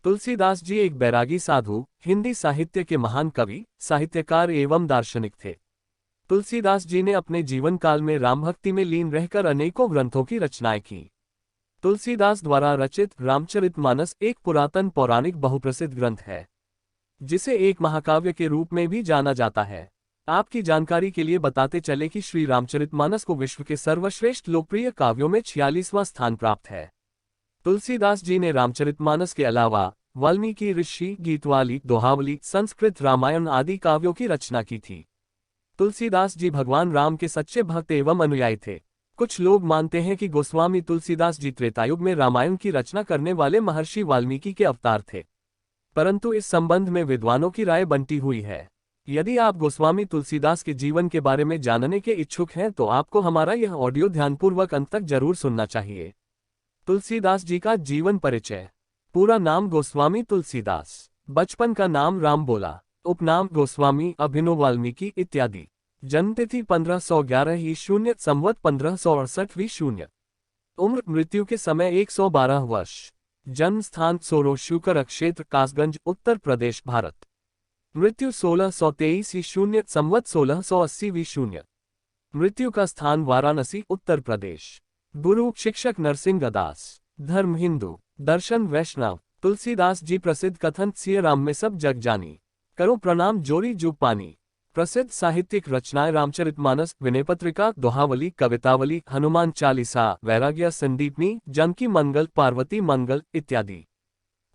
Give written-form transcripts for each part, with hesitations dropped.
तुलसीदास जी एक बैरागी साधु, हिंदी साहित्य के महान कवि, साहित्यकार एवं दार्शनिक थे। तुलसीदास जी ने अपने जीवन काल में राम भक्ति में लीन रहकर अनेकों ग्रंथों की रचनाएं की। तुलसीदास द्वारा रचित रामचरितमानस एक पुरातन पौराणिक बहुप्रसिद्ध ग्रंथ है, जिसे एक महाकाव्य के रूप में भी जाना जाता है। आपकी जानकारी के लिए बताते चले कि श्री रामचरितमानस को विश्व के सर्वश्रेष्ठ लोकप्रिय काव्यों में 46वां स्थान प्राप्त है। तुलसीदास जी ने रामचरितमानस के अलावा वाल्मीकि ऋषि, गीतवाली, दोहावली, संस्कृत रामायण आदि काव्यों की रचना की थी। तुलसीदास जी भगवान राम के सच्चे भक्त एवं अनुयायी थे। कुछ लोग मानते हैं कि गोस्वामी तुलसीदास जी त्रेतायुग में रामायण की रचना करने वाले महर्षि वाल्मीकि के अवतार थे, परंतु इस संबंध में विद्वानों की राय बंटी हुई है। यदि आप गोस्वामी तुलसीदास के जीवन के बारे में जानने के इच्छुक हैं तो आपको हमारा यह ऑडियो ध्यानपूर्वक अंत तक जरूर सुनना चाहिए। तुलसीदास जी का जीवन परिचय। पूरा नाम गोस्वामी तुलसीदास, बचपन का नाम रामबोला, उपनाम गोस्वामी, अभिनव वाल्मीकि इत्यादि। जन्मतिथि 1511 संवत 1568 उम्र मृत्यु के समय 112 वर्ष। जन्म स्थान सोरो शुकर क्षेत्र, कासगंज, उत्तर प्रदेश, भारत। मृत्यु 1623 संवत 1680 मृत्यु का स्थान वाराणसी, उत्तर प्रदेश। गुरु शिक्षक नरसिंह दास। धर्म हिंदू, दर्शन वैष्णव। तुलसीदास जी प्रसिद्ध कथन सिय राम में सब जग जानी, करो प्रणाम जोरी जुग पानी। प्रसिद्ध साहित्यिक रचनाएं रामचरितमानस, विनय पत्रिका, दोहावली, कवितावली, हनुमान चालीसा, वैराग्य संदीपनी, जानकी मंगल, पार्वती मंगल इत्यादि।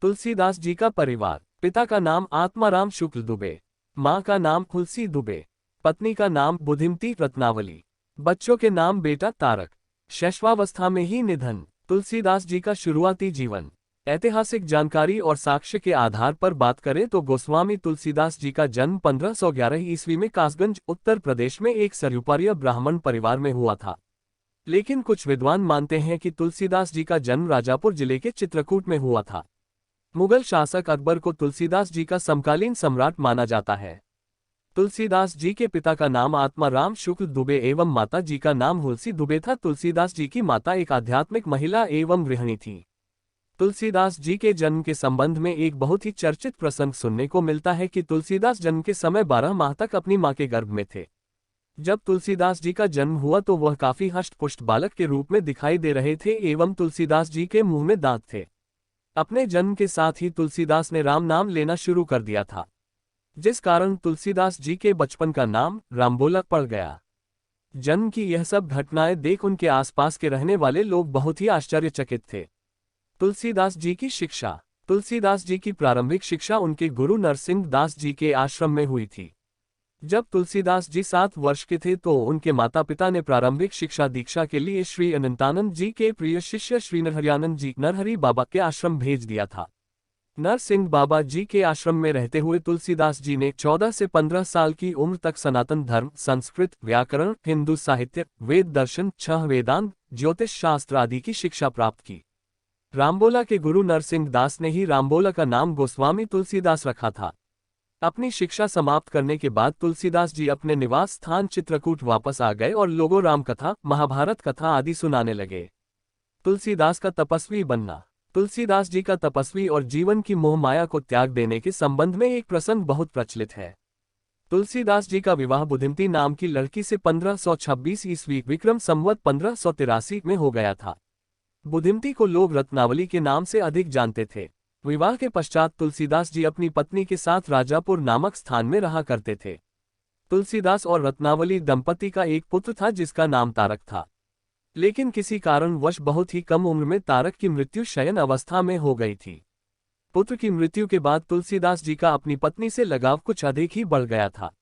तुलसीदास जी का परिवार। पिता का नाम आत्माराम शुक्ल दुबे, माँ का नाम तुलसी दुबे, पत्नी का नाम बुधिमती रत्नावली, बच्चों के नाम बेटा तारक। शैशवावस्था में ही निधन। तुलसीदास जी का शुरुआती जीवन। ऐतिहासिक जानकारी और साक्ष्य के आधार पर बात करें तो गोस्वामी तुलसीदास जी का जन्म 1511 ईस्वी में कासगंज, उत्तर प्रदेश में एक सरयुपारीय ब्राह्मण परिवार में हुआ था। लेकिन कुछ विद्वान मानते हैं कि तुलसीदास जी का जन्म राजापुर जिले के चित्रकूट में हुआ था। मुगल शासक अकबर को तुलसीदास जी का समकालीन सम्राट माना जाता है। तुलसीदास जी के पिता का नाम आत्माराम शुक्ल दुबे एवं माता जी का नाम हुलसी दुबे था। तुलसीदास जी की माता एक आध्यात्मिक महिला एवं गृहिणी थी। तुलसीदास जी के जन्म के संबंध में एक बहुत ही चर्चित प्रसंग सुनने को मिलता है कि तुलसीदास जन्म के समय 12 माह तक अपनी मां के गर्भ में थे। जब तुलसीदास जी का जन्म हुआ तो वह काफी हष्ट-पुष्ट बालक के रूप में दिखाई दे रहे थे एवं तुलसीदास जी के मुंह में दांत थे। अपने जन्म के साथ ही तुलसीदास ने राम नाम लेना शुरू कर दिया था, जिस कारण तुलसीदास जी के बचपन का नाम रामबोला पड़ गया। जन्म की यह सब घटनाएं देख उनके आसपास के रहने वाले लोग बहुत ही आश्चर्यचकित थे। तुलसीदास जी की शिक्षा। तुलसीदास जी की प्रारंभिक शिक्षा उनके गुरु नरसिंह दास जी के आश्रम में हुई थी। जब तुलसीदास जी 7 वर्ष के थे तो उनके माता पिता ने प्रारंभिक शिक्षा दीक्षा के लिए श्री अनंतानंद जी के प्रिय शिष्य श्री नरहरियानंद जी, नरहरि बाबा के आश्रम भेज दिया था। नरसिंह बाबा जी के आश्रम में रहते हुए तुलसीदास जी ने 14 से 15 साल की उम्र तक सनातन धर्म, संस्कृत, व्याकरण, हिंदू साहित्य, वेद दर्शन, 6 वेदांत, ज्योतिष शास्त्र आदि की शिक्षा प्राप्त की। रामबोला के गुरु नरसिंह दास ने ही रामबोला का नाम गोस्वामी तुलसीदास रखा था। अपनी शिक्षा समाप्त करने के बाद तुलसीदास जी अपने निवास स्थान चित्रकूट वापस आ गए और लोगों राम कथा, महाभारत कथा आदि सुनाने लगे। तुलसीदास का तपस्वी बनना। तुलसीदास जी का तपस्वी और जीवन की मोह माया को त्याग देने के संबंध में एक प्रसंग बहुत प्रचलित है। तुलसीदास जी का विवाह बुधिमती नाम की लड़की से 1526 ईस्वी विक्रम संवत 1583 में हो गया था। बुधिमती को लोग रत्नावली के नाम से अधिक जानते थे। विवाह के पश्चात तुलसीदास जी अपनी पत्नी के साथ राजापुर नामक स्थान में रहा करते थे। तुलसीदास और रत्नावली दंपति का एक पुत्र था जिसका नाम तारक था, लेकिन किसी कारणवश बहुत ही कम उम्र में तारक की मृत्यु शयन अवस्था में हो गई थी। पुत्र की मृत्यु के बाद तुलसीदास जी का अपनी पत्नी से लगाव कुछ अधिक ही बढ़ गया था।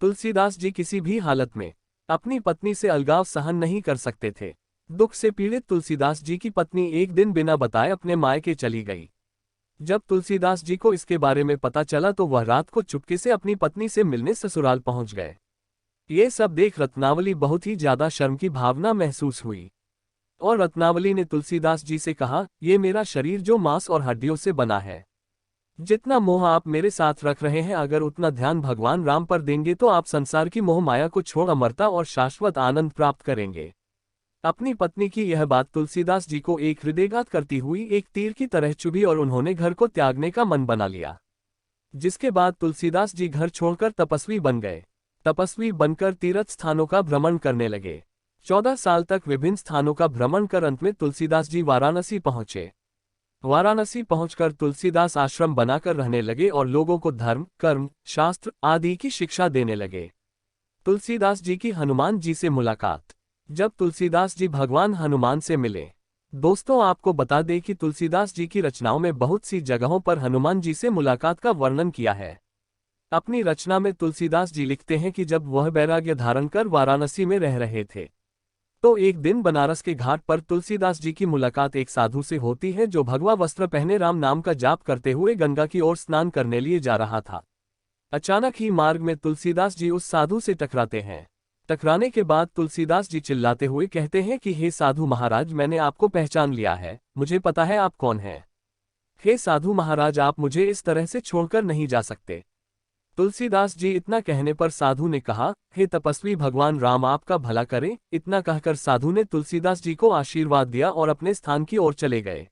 तुलसीदास जी किसी भी हालत में अपनी पत्नी से अलगाव सहन नहीं कर सकते थे। दुख से पीड़ित तुलसीदास जी की पत्नी एक दिन बिना बताए अपने मायके चली गई। जब तुलसीदास जी को इसके बारे में पता चला तो वह रात को चुपके से अपनी पत्नी से मिलने ससुराल पहुंच गए। ये सब देख रत्नावली बहुत ही ज्यादा शर्म की भावना महसूस हुई और रत्नावली ने तुलसीदास जी से कहा, ये मेरा शरीर जो मांस और हड्डियों से बना है, जितना मोह आप मेरे साथ रख रहे हैं, अगर उतना ध्यान भगवान राम पर देंगे तो आप संसार की मोह माया को छोड़ अमरता और शाश्वत आनंद प्राप्त करेंगे। अपनी पत्नी की यह बात तुलसीदास जी को एक हृदयघात करती हुई एक तीर की तरह चुभी और उन्होंने घर को त्यागने का मन बना लिया। जिसके बाद तुलसीदास जी घर छोड़कर तपस्वी बन गए। तपस्वी बनकर तीर्थ स्थानों का भ्रमण करने लगे। 14 साल तक विभिन्न स्थानों का भ्रमण कर अंत में तुलसीदास जी वाराणसी पहुंचे। वाराणसी पहुंचकर तुलसीदास आश्रम बनाकर रहने लगे और लोगों को धर्म, कर्म, शास्त्र आदि की शिक्षा देने लगे। तुलसीदास जी की हनुमान जी से मुलाकात। जब तुलसीदास जी भगवान हनुमान से मिले। दोस्तों, आपको बता दें कि तुलसीदास जी की रचनाओं में बहुत सी जगहों पर हनुमान जी से मुलाकात का वर्णन किया है। अपनी रचना में तुलसीदास जी लिखते हैं कि जब वह वैराग्य धारण कर वाराणसी में रह रहे थे, तो एक दिन बनारस के घाट पर तुलसीदास जी की मुलाकात एक साधु से होती है जो भगवा वस्त्र पहने राम नाम का जाप करते हुए गंगा की ओर स्नान करने लिए जा रहा था। अचानक ही मार्ग में तुलसीदास जी उस साधु से टकराते हैं। टकराने के बाद तुलसीदास जी चिल्लाते हुए कहते हैं कि हे साधु महाराज, मैंने आपको पहचान लिया है, मुझे पता है आप कौन हैं। हे साधु महाराज, आप मुझे इस तरह से छोड़कर नहीं जा सकते। तुलसीदास जी इतना कहने पर साधु ने कहा, हे तपस्वी, भगवान राम आपका भला करें। इतना कहकर साधु ने तुलसीदास जी को आशीर्वाद दिया और अपने स्थान की ओर चले गए।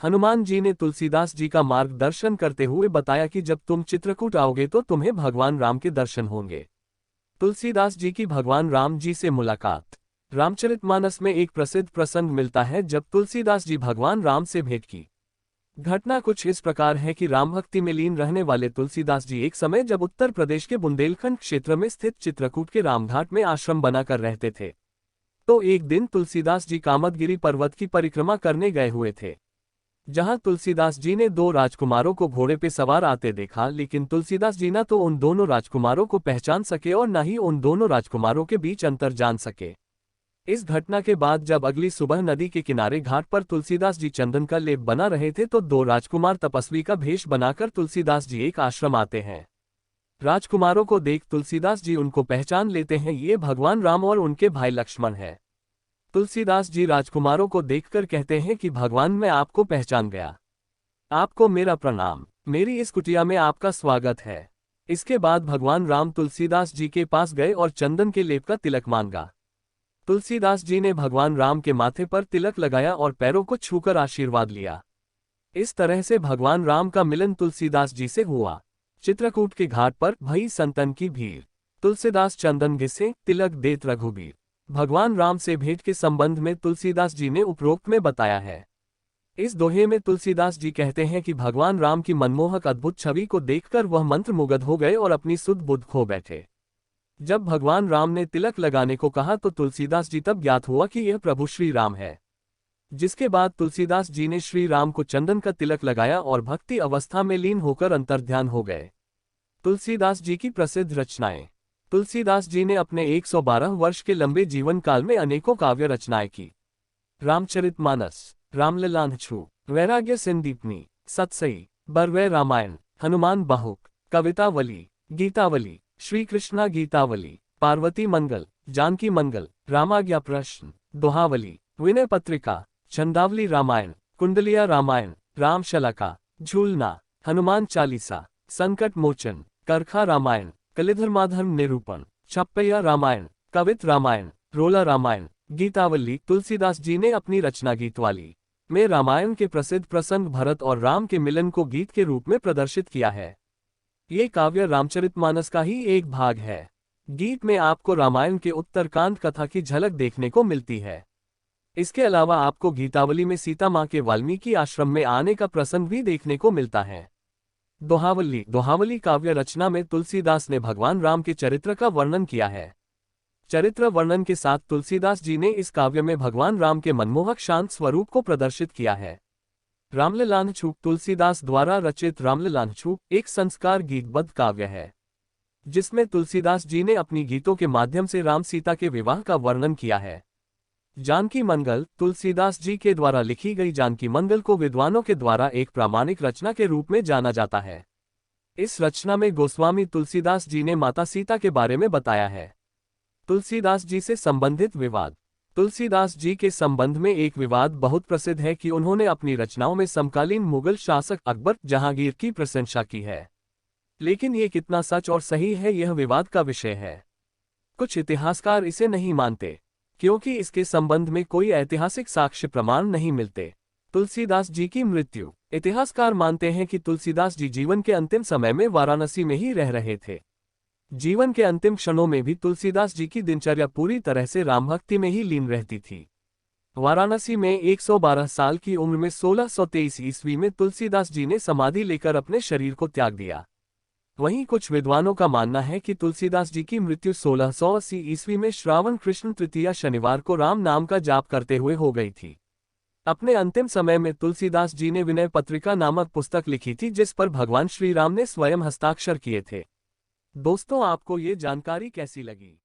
हनुमान जी ने तुलसीदास जी का मार्गदर्शन करते हुए बताया कि जब तुम चित्रकूट आओगे तो तुम्हें भगवान राम के दर्शन होंगे। तुलसीदास जी की भगवान राम जी से मुलाकात। रामचरितमानस में एक प्रसिद्ध प्रसंग मिलता है जब तुलसीदास जी भगवान राम से भेंट की। घटना कुछ इस प्रकार है कि राम भक्ति में लीन रहने वाले तुलसीदास जी एक समय जब उत्तर प्रदेश के बुंदेलखंड क्षेत्र में स्थित चित्रकूट के रामघाट में आश्रम बनाकर रहते थे, तो एक दिन तुलसीदास जी कामदगिरी पर्वत की परिक्रमा करने गए हुए थे, जहां तुलसीदास जी ने 2 राजकुमारों को घोड़े पे सवार आते देखा, लेकिन तुलसीदास जी न तो उन दोनों राजकुमारों को पहचान सके और न ही उन दोनों राजकुमारों के बीच अंतर जान सके। इस घटना के बाद जब अगली सुबह नदी के किनारे घाट पर तुलसीदास जी चंदन का लेप बना रहे थे तो 2 राजकुमार तपस्वी का भेष बनाकर तुलसीदास जी एक आश्रम आते हैं। राजकुमारों को देख तुलसीदास जी उनको पहचान लेते हैं, ये भगवान राम और उनके भाई लक्ष्मण है। तुलसीदास जी राजकुमारों को देखकर कहते हैं कि भगवान, मैं आपको पहचान गया, आपको मेरा प्रणाम, मेरी इस कुटिया में आपका स्वागत है। इसके बाद भगवान राम तुलसीदास जी के पास गए और चंदन के लेप का तिलक मांगा। तुलसीदास जी ने भगवान राम के माथे पर तिलक लगाया और पैरों को छूकर आशीर्वाद लिया। इस तरह से भगवान राम का मिलन तुलसीदास जी से हुआ। चित्रकूट के घाट पर भई संतन की भीड़, तुलसीदास चंदन घिसे, तिलक देत रघुबीर। भगवान राम से भेंट के संबंध में तुलसीदास जी ने उपरोक्त में बताया है। इस दोहे में तुलसीदास जी कहते हैं कि भगवान राम की मनमोहक अद्भुत छवि को देखकर वह मंत्रमुग्ध हो गए और अपनी सुध बुध खो बैठे। जब भगवान राम ने तिलक लगाने को कहा तो तुलसीदास जी तब ज्ञात हुआ कि यह प्रभु श्री राम है। जिसके बाद तुलसीदास जी ने श्री राम को चंदन का तिलक लगाया और भक्ति अवस्था में लीन होकर अंतर्ध्यान हो गए। तुलसीदास जी की प्रसिद्ध रचनाएं। तुलसीदास जी ने अपने 112 वर्ष के लंबे जीवन काल में अनेकों काव्य रचनाएं की। रामचरितमानस, रामलीलांछु, वैराग्य संदीपनी, सतसई, बरवै रामायण, हनुमान बाहुक, कवितावली, गीतावली, श्री कृष्णा गीतावली, पार्वती मंगल, जानकी मंगल, रामाज्ञा प्रश्न, दोहावली, विनय पत्रिका, छंदावली रामायण, कुंडलिया रामायण, रामशलाका, झूलना, हनुमान चालीसा, संकट मोचन, करखा रामायण, कलिधर्माधर्म निरूपण, छप्पैया रामायण, कवित रामायण, रोला रामायण, गीतावली। तुलसीदास जी ने अपनी रचना गीतवाली में रामायण के प्रसिद्ध प्रसंग भरत और राम के मिलन को गीत के रूप में प्रदर्शित किया है। ये काव्य रामचरितमानस का ही एक भाग है। गीत में आपको रामायण के उत्तरकांड कथा की झलक देखने को मिलती है। इसके अलावा आपको गीतावली में सीता मां के वाल्मीकि आश्रम में आने का प्रसंग भी देखने को मिलता है। दोहावली। दोहावली काव्य रचना में तुलसीदास ने भगवान राम के चरित्र का वर्णन किया है। चरित्र वर्णन के साथ तुलसीदास जी ने इस काव्य में भगवान राम के मनमोहक शांत स्वरूप को प्रदर्शित किया है। रामलीलांछु। तुलसीदास द्वारा रचित रामलीलांछु एक संस्कार गीतबद्ध काव्य है, जिसमें तुलसीदास जी ने अपनी गीतों के माध्यम से राम सीता के विवाह का वर्णन किया है। जानकी मंगल। तुलसीदास जी के द्वारा लिखी गई जानकी मंगल को विद्वानों के द्वारा एक प्रामाणिक रचना के रूप में जाना जाता है। इस रचना में गोस्वामी तुलसीदास जी ने माता सीता के बारे में बताया है। तुलसीदास जी से संबंधित विवाद। तुलसीदास जी के संबंध में एक विवाद बहुत प्रसिद्ध है कि उन्होंने अपनी रचनाओं में समकालीन मुगल शासक अकबर, जहांगीर की प्रशंसा की है, लेकिन ये कितना सच और सही है, यह विवाद का विषय है। कुछ इतिहासकार इसे नहीं मानते। क्योंकि इसके संबंध में कोई ऐतिहासिक साक्ष्य प्रमाण नहीं मिलते। तुलसीदास जी की मृत्यु। इतिहासकार मानते हैं कि तुलसीदास जी जीवन के अंतिम समय में वाराणसी में ही रह रहे थे। जीवन के अंतिम क्षणों में भी तुलसीदास जी की दिनचर्या पूरी तरह से रामभक्ति में ही लीन रहती थी। वाराणसी में 112 साल की उम्र में 1623 ईस्वी में तुलसीदास जी ने समाधि लेकर अपने शरीर को त्याग दिया। वहीं कुछ विद्वानों का मानना है कि तुलसीदास जी की मृत्यु 1680 ईस्वी में श्रावण कृष्ण तृतीया शनिवार को राम नाम का जाप करते हुए हो गई थी। अपने अंतिम समय में तुलसीदास जी ने विनय पत्रिका नामक पुस्तक लिखी थी, जिस पर भगवान श्री राम ने स्वयं हस्ताक्षर किए थे। दोस्तों, आपको ये जानकारी कैसी लगी?